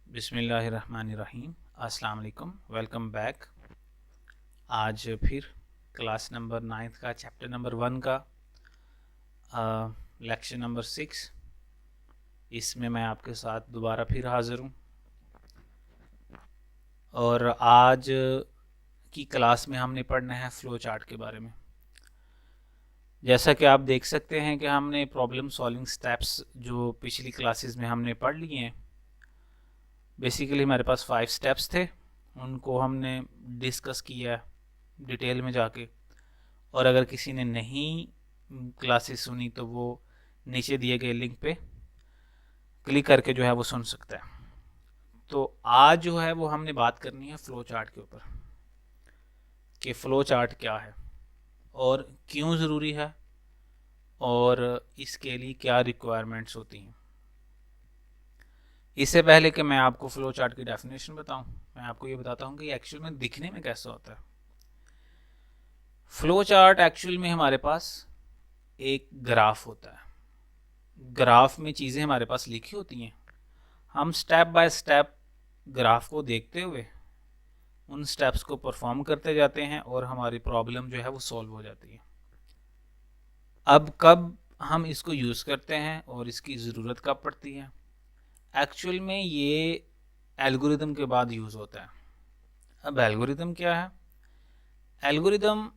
बिस्मिल्लाहिर्रहमानिर्रहीम। अस्सलाम वालेकुम, वेलकम बैक। आज फिर क्लास नंबर 9 का चैप्टर नंबर 1 का लेक्चर नंबर 6, इसमें मैं आपके साथ दोबारा फिर हाज़िर हूँ। और आज की क्लास में हमने पढ़ना है फ़्लो चार्ट के बारे में। जैसा कि आप देख सकते हैं कि हमने प्रॉब्लम सॉल्विंग स्टेप्स जो पिछली क्लासेस में हमने पढ़ लिए हैं, बेसिकली हमारे पास 5 स्टेप्स थे, उनको हमने डिस्कस किया डिटेल में जाके। और अगर किसी ने नहीं क्लासेस सुनी तो वो नीचे दिए गए लिंक पे क्लिक करके जो है वो सुन सकता है। तो आज जो है वो हमने बात करनी है फ़्लो चार्ट के ऊपर कि फ़्लो चार्ट क्या है और क्यों ज़रूरी है और इसके लिए क्या रिक्वायरमेंट्स होती हैं। इससे पहले कि मैं आपको फ़्लो चार्ट की डेफिनेशन बताऊं, मैं आपको ये बताता हूँ कि एक्चुअल में दिखने में कैसा होता है। फ़्लो चार्ट एक्चुअल में हमारे पास एक ग्राफ होता है। ग्राफ में चीज़ें हमारे पास लिखी होती हैं, हम स्टेप बाय स्टेप ग्राफ को देखते हुए उन स्टेप्स को परफॉर्म करते जाते हैं और हमारी प्रॉब्लम जो है वो सॉल्व हो जाती है। अब कब हम इसको यूज़ करते हैं और इसकी ज़रूरत कब पड़ती है, एक्चुअल में ये एल्गोरिदम के बाद यूज़ होता है। अब एल्गोरिदम क्या है? एल्गोरिदम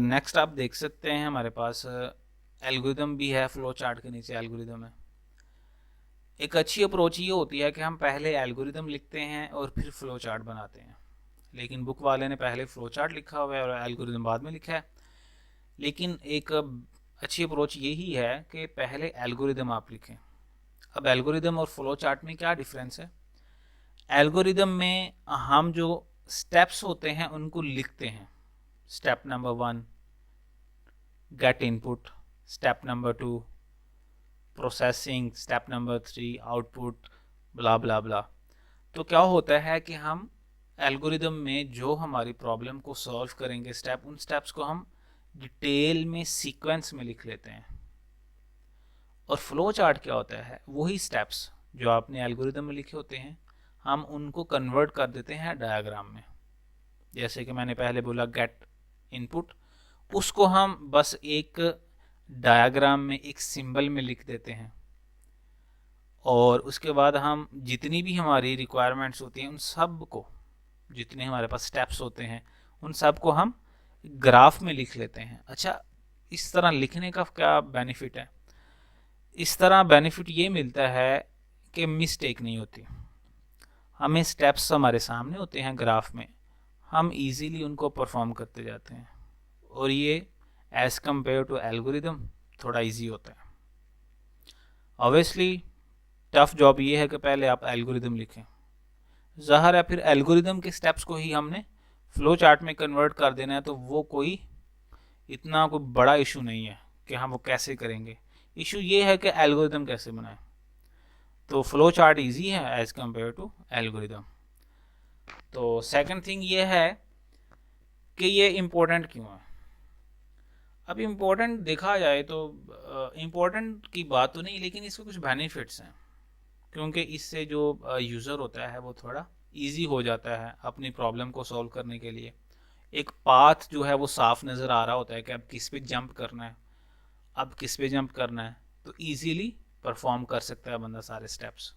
नेक्स्ट आप देख सकते हैं हमारे पास एल्गोरिदम भी है, फ्लो चार्ट के नीचे एल्गोरिदम है। एक अच्छी अप्रोच ये होती है कि हम पहले एल्गोरिदम लिखते हैं और फिर फ्लो चार्ट बनाते हैं, लेकिन बुक वाले ने पहले फ्लो चार्ट लिखा हुआ है और एल्गोरिदम बाद में लिखा है। लेकिन एक अच्छी अप्रोच यही है कि पहले एल्गोरिदम आप लिखें। अब एल्गोरिदम और फ्लो चार्ट में क्या डिफरेंस है? एल्गोरिदम में हम जो स्टेप्स होते हैं उनको लिखते हैं। Step number 1 get input, step number 2 processing, step number 3 output, blah blah blah. तो क्या होता है कि हम एल्गोरिदम में जो हमारी प्रॉब्लम को सॉल्व करेंगे स्टेप, उन स्टेप्स को हम डिटेल में सीक्वेंस में लिख लेते हैं। और फ्लो चार्ट क्या होता है? वही स्टेप्स जो आपने एल्गोरिदम में लिखे होते हैं हम उनको कन्वर्ट कर देते हैं डायग्राम में। जैसे कि मैंने पहले बोला गेट इनपुट, उसको हम बस एक डायग्राम में एक सिंबल में लिख देते हैं और उसके बाद हम जितनी भी हमारी रिक्वायरमेंट्स होती हैं उन सब को, जितने हमारे पास स्टेप्स होते हैं उन सब को हम ग्राफ में लिख लेते हैं। अच्छा, इस तरह लिखने का क्या बेनिफिट है? इस तरह बेनिफिट ये मिलता है कि मिस्टेक नहीं होती। हमें स्टेप्स हमारे सामने होते हैं ग्राफ में, हम इजीली उनको परफॉर्म करते जाते हैं और ये एज कंपेयर टू एल्गोरिदम थोड़ा इजी होता है। ऑब्वियसली टफ जॉब ये है कि पहले आप एल्गोरिदम लिखें। ज़ाहिर है फिर एल्गोरिदम के स्टेप्स को ही हमने फ्लो चार्ट में कन्वर्ट कर देना है, तो वो कोई इतना कोई बड़ा इशू नहीं है कि हम वो कैसे करेंगे। इशू ये है कि एल्गोरिदम कैसे बनाएं। तो फ्लो चार्ट ईजी है एज कंपेयर टू एल्गोरिदम। तो सेकंड थिंग ये है कि ये इम्पोर्टेंट क्यों है। अब इम्पोर्टेंट देखा जाए तो इम्पोर्टेंट की बात तो नहीं, लेकिन इसके कुछ बेनिफिट्स हैं, क्योंकि इससे जो यूज़र होता है वो थोड़ा इजी हो जाता है अपनी प्रॉब्लम को सॉल्व करने के लिए। एक पाथ जो है वो साफ नज़र आ रहा होता है कि अब किस पे जंप करना है, अब किस पे जंप करना है, तो इजीली परफॉर्म कर सकता है बंदा सारे स्टेप्स।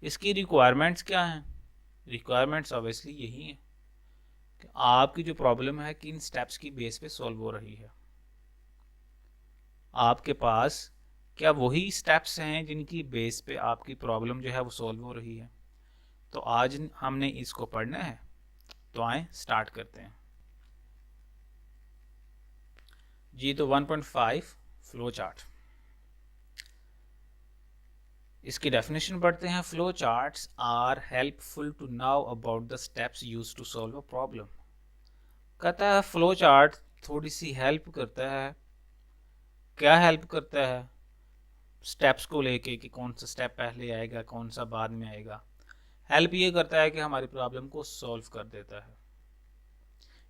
इसकी रिक्वायरमेंट्स क्या हैं? रिक्वायरमेंट्स ऑब्वियसली यही है कि आपकी जो प्रॉब्लम है किन स्टेप्स की बेस पे सॉल्व हो रही है। आपके पास क्या वही स्टेप्स हैं जिनकी बेस पे आपकी प्रॉब्लम जो है वो सॉल्व हो रही है? तो आज हमने इसको पढ़ना है, तो आए स्टार्ट करते हैं जी। तो 1.5 फ्लो चार्ट, इसकी डेफिनेशन पढ़ते हैं। Flow charts are helpful to know about the steps used to solve a problem. कहता है फ्लो चार्ट थोड़ी सी हेल्प करता है। क्या हेल्प करता है? स्टेप्स को लेके कि कौन सा स्टेप पहले आएगा कौन सा बाद में आएगा। हेल्प ये करता है कि हमारी प्रॉब्लम को सॉल्व कर देता है।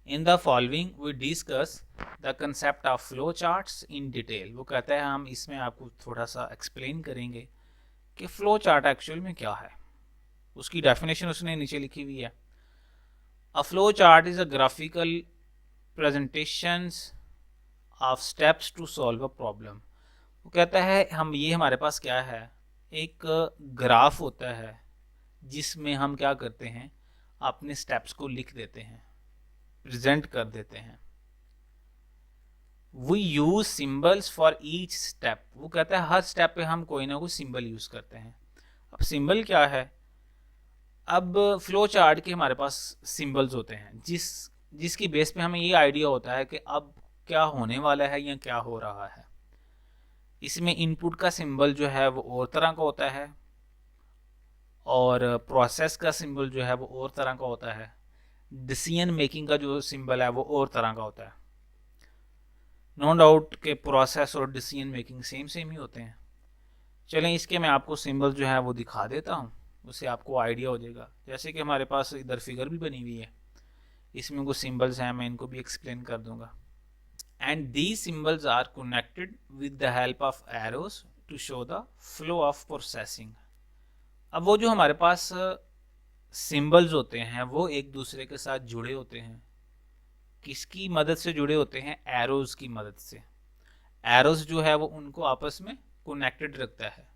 In the following we discuss the concept of flow charts in detail. वो कहता है हम इसमें आपको थोड़ा सा एक्सप्लेन करेंगे कि फ्लो चार्ट एक्चुअल में क्या है। उसकी डेफिनेशन उसने नीचे लिखी हुई है। A flow chart is a graphical presentations of steps to solve a problem. वो कहता है हमारे पास क्या है, एक ग्राफ होता है जिसमें हम क्या करते हैं, अपने स्टेप्स को लिख देते हैं, प्रेजेंट कर देते हैं। We use symbols for each step. वो कहता है हर स्टेप पे हम कोई ना कोई सिंबल यूज करते हैं। अब सिंबल क्या है, अब फ्लो चार्ट के हमारे पास सिंबल्स होते हैं जिसकी बेस पे हमें ये आइडिया होता है कि अब क्या होने वाला है या क्या हो रहा है। इसमें इनपुट का सिंबल जो है वो और तरह का होता है, और प्रोसेस का सिंबल जो है वो और तरह का होता है, डिसीजन मेकिंग का जो सिंबल है वो और तरह का होता है। नो डाउट के प्रोसेस और डिसीजन मेकिंग सेम ही होते हैं। चलें इसके मैं आपको सिंबल जो है वो दिखा देता हूँ, उससे आपको आइडिया हो जाएगा। जैसे कि हमारे पास इधर फिगर भी बनी हुई है, इसमें कुछ सिंबल्स हैं, मैं इनको भी एक्सप्लेन कर दूंगा। And these symbols are connected with the help of arrows to show the flow of processing. अब वो जो हमारे पास सिंबल्स होते हैं वो एक दूसरे के साथ जुड़े होते हैं। किसकी मदद से जुड़े होते हैं? एरोज की मदद से। एरोज जो है वो उनको आपस में कनेक्टेड रखता है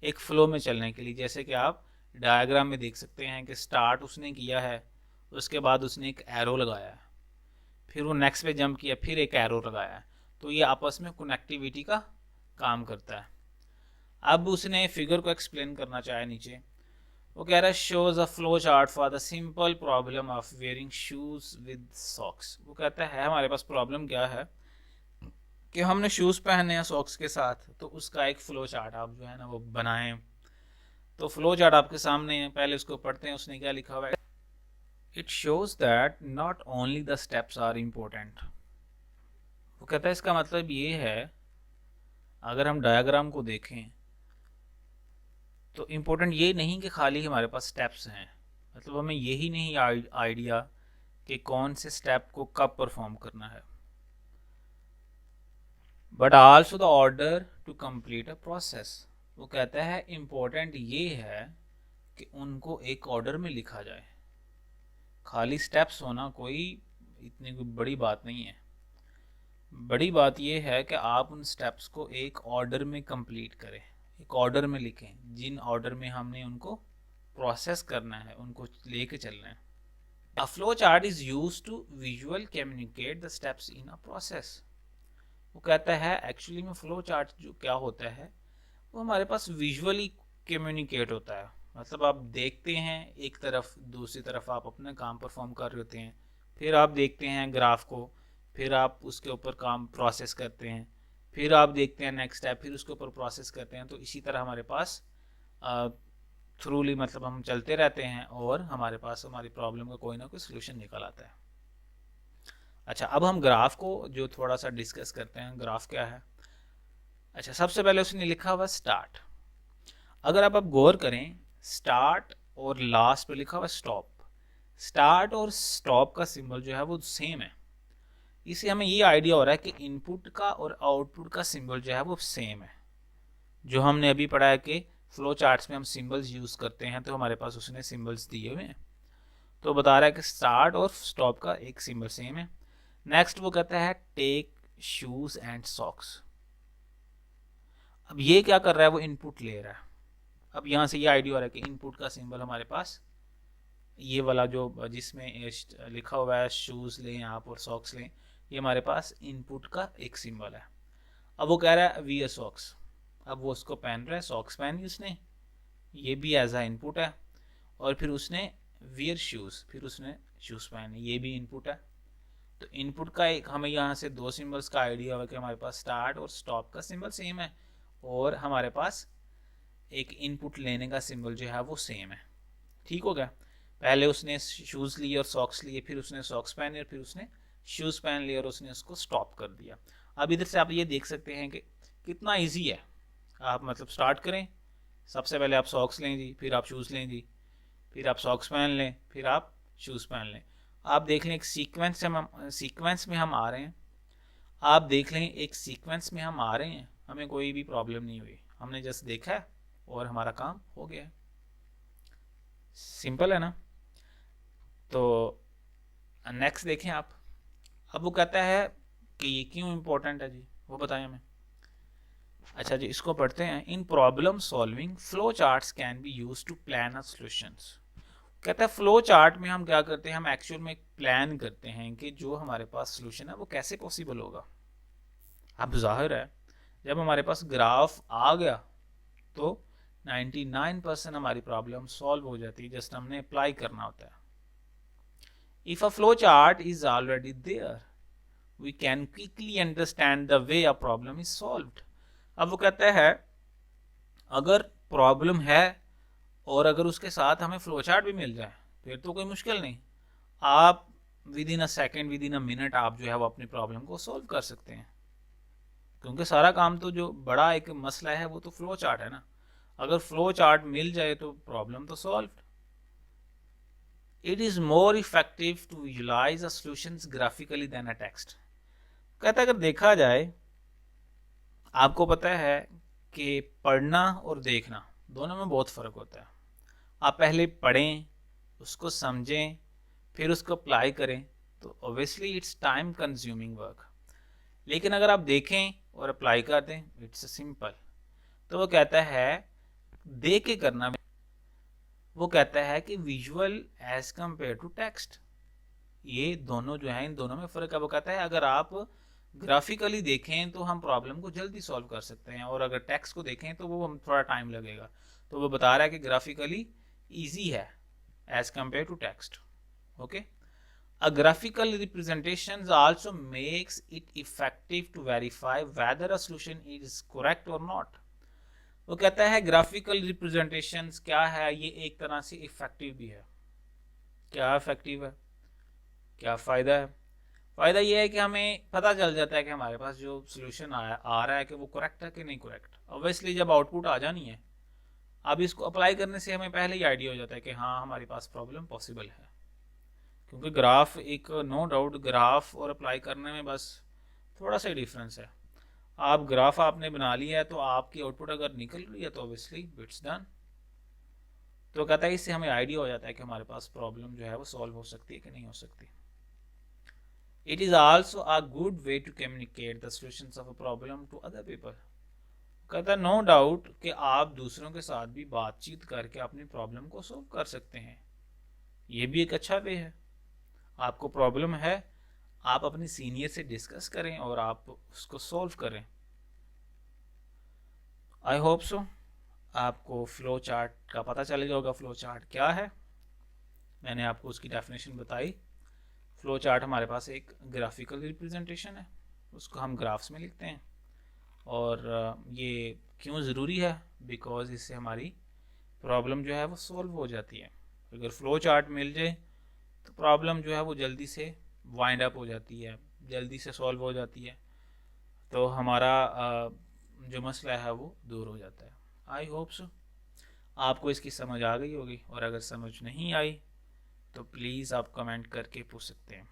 एक फ्लो में चलने के लिए। जैसे कि आप डायग्राम में देख सकते हैं कि स्टार्ट उसने किया है, उसके बाद उसने एक एरो लगाया है, फिर वो नेक्स्ट पे जंप किया, फिर एक एरो लगाया है, तो ये आपस में कनेक्टिविटी का काम करता है। अब उसने फिगर को एक्सप्लेन करना चाहे नीचे, वो कह रहा है shows a flow chart for the simple problem of wearing shoes with socks. वो कहता है हमारे पास प्रॉब्लम क्या है कि हमने शूज पहने हैं सॉक्स के साथ, तो उसका एक फ्लो चार्ट आप जो है ना वो बनाएं। तो फ्लो चार्ट आपके सामने है, पहले उसको पढ़ते हैं। उसने क्या लिखा हुआ है? It shows that not only the steps are important. वो कहता है इसका मतलब ये है, अगर हम डायग्राम को देखें तो इम्पोर्टेंट ये नहीं कि खाली हमारे पास स्टेप्स हैं, मतलब हमें यही नहीं आइडिया कि कौन से स्टेप को कब परफॉर्म करना है, but also the order to complete a process. वो कहता है इम्पोर्टेंट ये है कि उनको एक ऑर्डर में लिखा जाए। खाली स्टेप्स होना कोई इतनी कोई बड़ी बात नहीं है। बड़ी बात यह है कि आप उन स्टेप्स को एक ऑर्डर में कंप्लीट करें, एक ऑर्डर में लिखें, जिन ऑर्डर में हमने उनको प्रोसेस करना है, उनको लेके चलना है। A flow chart is used to visual communicate the steps in a process. वो कहता है एक्चुअली में फ्लो चार्ट जो क्या होता है वो हमारे पास विजुअली कम्युनिकेट होता है। मतलब आप देखते हैं एक तरफ, दूसरी तरफ आप अपना काम परफॉर्म कर रहे होते हैं, फिर आप देखते हैं ग्राफ को, फिर आप उसके ऊपर काम प्रोसेस करते हैं, फिर आप देखते हैं नेक्स्ट स्टेप, फिर उसके ऊपर प्रोसेस करते हैं। तो इसी तरह हमारे पास थ्रूली मतलब हम चलते रहते हैं और हमारे पास हमारी प्रॉब्लम का कोई ना कोई सोल्यूशन निकल आता है। अच्छा, अब हम ग्राफ को जो थोड़ा सा डिस्कस करते हैं, ग्राफ क्या है। अच्छा, सबसे पहले उसने लिखा हुआ स्टार्ट। अगर आप गौर करें, स्टार्ट और लास्ट पे लिखा हुआ स्टॉप। स्टार्ट और स्टॉप का सिंबल जो है वो सेम है। इससे हमें ये आइडिया हो रहा है कि इनपुट का और आउटपुट का सिंबल जो है वो सेम है। जो हमने अभी पढ़ा है कि फ्लो चार्ट्स में हम सिंबल्स यूज करते हैं, तो हमारे पास उसने सिंबल्स दिए हुए हैं, तो बता रहा है कि स्टार्ट और स्टॉप का एक सिंबल सेम है। नेक्स्ट वो कहता है टेक शूज एंड सॉक्स। अब ये क्या कर रहा है, वो इनपुट ले रहा है। अब यहाँ से ये आइडिया हो रहा है कि इनपुट का सिंबल हमारे पास ये वाला जो जिसमें लिखा हुआ है शूज लें आप और सॉक्स लें, ये हमारे पास इनपुट का एक सिंबल है। अब वो कह रहा है वियर सॉक्स। अब वो उसको पहन रहा है, सॉक्स पहनी उसने, ये भी एज आ इनपुट है। और फिर उसने वियर शूज, फिर उसने शूज पहने, ये भी इनपुट है। तो इनपुट का एक हमें यहाँ से दो सिंबल्स का आइडिया हुआ कि हमारे पास स्टार्ट और स्टॉप का सिंबल सेम है, और हमारे पास एक इनपुट लेने का सिंबल जो है वो सेम है। ठीक हो गया। पहले उसने शूज़ लिए और सॉक्स लिए, फिर उसने सॉक्स पहने और फिर उसने शूज़ पहन लिए और उसने उसको स्टॉप कर दिया। अब इधर से आप ये देख सकते हैं कि कितना इजी है। आप मतलब स्टार्ट करें, सबसे पहले आप सॉक्स लें जी, फिर आप शूज़ लें जी, फिर आप सॉक्स पहन लें, फिर आप शूज़ पहन लें। आप देख लें एक सीक्वेंस में हम आ रहे हैं। आप देख लें एक सीक्वेंस में हम आ रहे हैं, हमें कोई भी प्रॉब्लम नहीं हुई, हमने जस्ट देखा है और हमारा काम हो गया है। सिंपल है ना। तो नेक्स्ट देखें आप। अब वो कहता है कि ये क्यों इम्पोर्टेंट है जी, वो बताएं हमें। अच्छा जी, इसको पढ़ते हैं। In problem solving flow charts can be use to plan a solutions. कहता है फ्लो चार्ट में हम क्या करते हैं, हम एक्चुअल में एक प्लान करते हैं कि जो हमारे पास सोल्यूशन है वो कैसे पॉसिबल होगा। अब जाहिर है जब हमारे पास ग्राफ आ गया तो 99% हमारी प्रॉब्लम सॉल्व हो जाती है, जस्ट हमने अप्लाई करना होता है। If a flow chart is already there we can quickly understand the way a problem is solved. अब वो कहता है अगर प्रॉब्लम है और अगर उसके साथ हमें फ्लो चार्ट भी मिल जाए फिर तो कोई मुश्किल नहीं, आप with in a second, with in a minute आप जो है वो अपनी प्रॉब्लम को सॉल्व कर सकते हैं। क्योंकि सारा काम तो जो बड़ा एक मसला है वो तो फ्लो चार्ट है ना। अगर फ्लो चार्ट मिल जाए तो प्रॉब्लम तो solve. It is more effective to visualise a solutions graphically than a text. कहता है अगर देखा जाए, आपको पता है कि पढ़ना और देखना दोनों में बहुत फ़र्क होता है। आप पहले पढ़ें, उसको समझें, फिर उसको अप्लाई करें तो obviously it's time consuming work. लेकिन अगर आप देखें और अप्लाई कर दें इट्स सिंपल। तो वो कहता है देख के करना। वो कहता है कि visual as compare to text, ये दोनों जो है इन दोनों में फ़र्क है। वो कहता है अगर आप ग्राफिकली देखें तो हम प्रॉब्लम को जल्दी सॉल्व कर सकते हैं, और अगर टेक्स्ट को देखें तो वो हम थोड़ा टाइम लगेगा। तो वो बता रहा है कि ग्राफिकली ईजी है as compare to text. Okay, a graphical representation also makes it effective to verify whether a solution is correct or not। वो कहता है ग्राफिकल रिप्रेजेंटेशंस क्या है, ये एक तरह से इफेक्टिव भी है। क्या इफेक्टिव है, क्या फ़ायदा है? फ़ायदा ये है कि हमें पता चल जाता है कि हमारे पास जो सोल्यूशन आ रहा है कि वो करेक्ट है कि नहीं करेक्ट। ऑब्वियसली जब आउटपुट आ जानी है, अब इसको अप्लाई करने से हमें पहले ही आइडिया हो जाता है कि हाँ हमारे पास प्रॉब्लम पॉसिबल है। क्योंकि ग्राफ एक नो डाउट ग्राफ और अप्लाई करने में बस थोड़ा सा ही डिफरेंस है। आप ग्राफ आपने बना लिया है तो आपकी आउटपुट अगर निकल रही है तो ऑब्वियसली इट्स डन। तो कहता है इससे हमें आइडिया हो जाता है कि हमारे पास प्रॉब्लम जो है वो सॉल्व हो सकती है कि नहीं हो सकती। It is also a good way to communicate the solutions of a problem to other people. कहता है नो डाउट कि आप दूसरों के साथ भी बातचीत करके अपनी प्रॉब्लम को सॉल्व कर सकते हैं। ये भी एक अच्छा वे है। आपको प्रॉब्लम है, आप अपने सीनियर से डिस्कस करें और आप उसको सॉल्व करें। आई होप सो आपको फ्लो चार्ट का पता चल गया होगा। फ्लो चार्ट क्या है, मैंने आपको उसकी डेफिनेशन बताई। फ्लो चार्ट हमारे पास एक ग्राफिकल रिप्रेजेंटेशन है, उसको हम ग्राफ्स में लिखते हैं। और ये क्यों ज़रूरी है, बिकॉज इससे हमारी प्रॉब्लम जो है वो सॉल्व हो जाती है। अगर फ्लो चार्ट मिल जाए तो प्रॉब्लम जो है वो जल्दी से वाइंड अप हो जाती है, जल्दी से सॉल्व हो जाती है। तो हमारा जो मसला है वो दूर हो जाता है। आई होप सो आपको इसकी समझ आ गई होगी, और अगर समझ नहीं आई तो प्लीज़ आप कमेंट करके पूछ सकते हैं।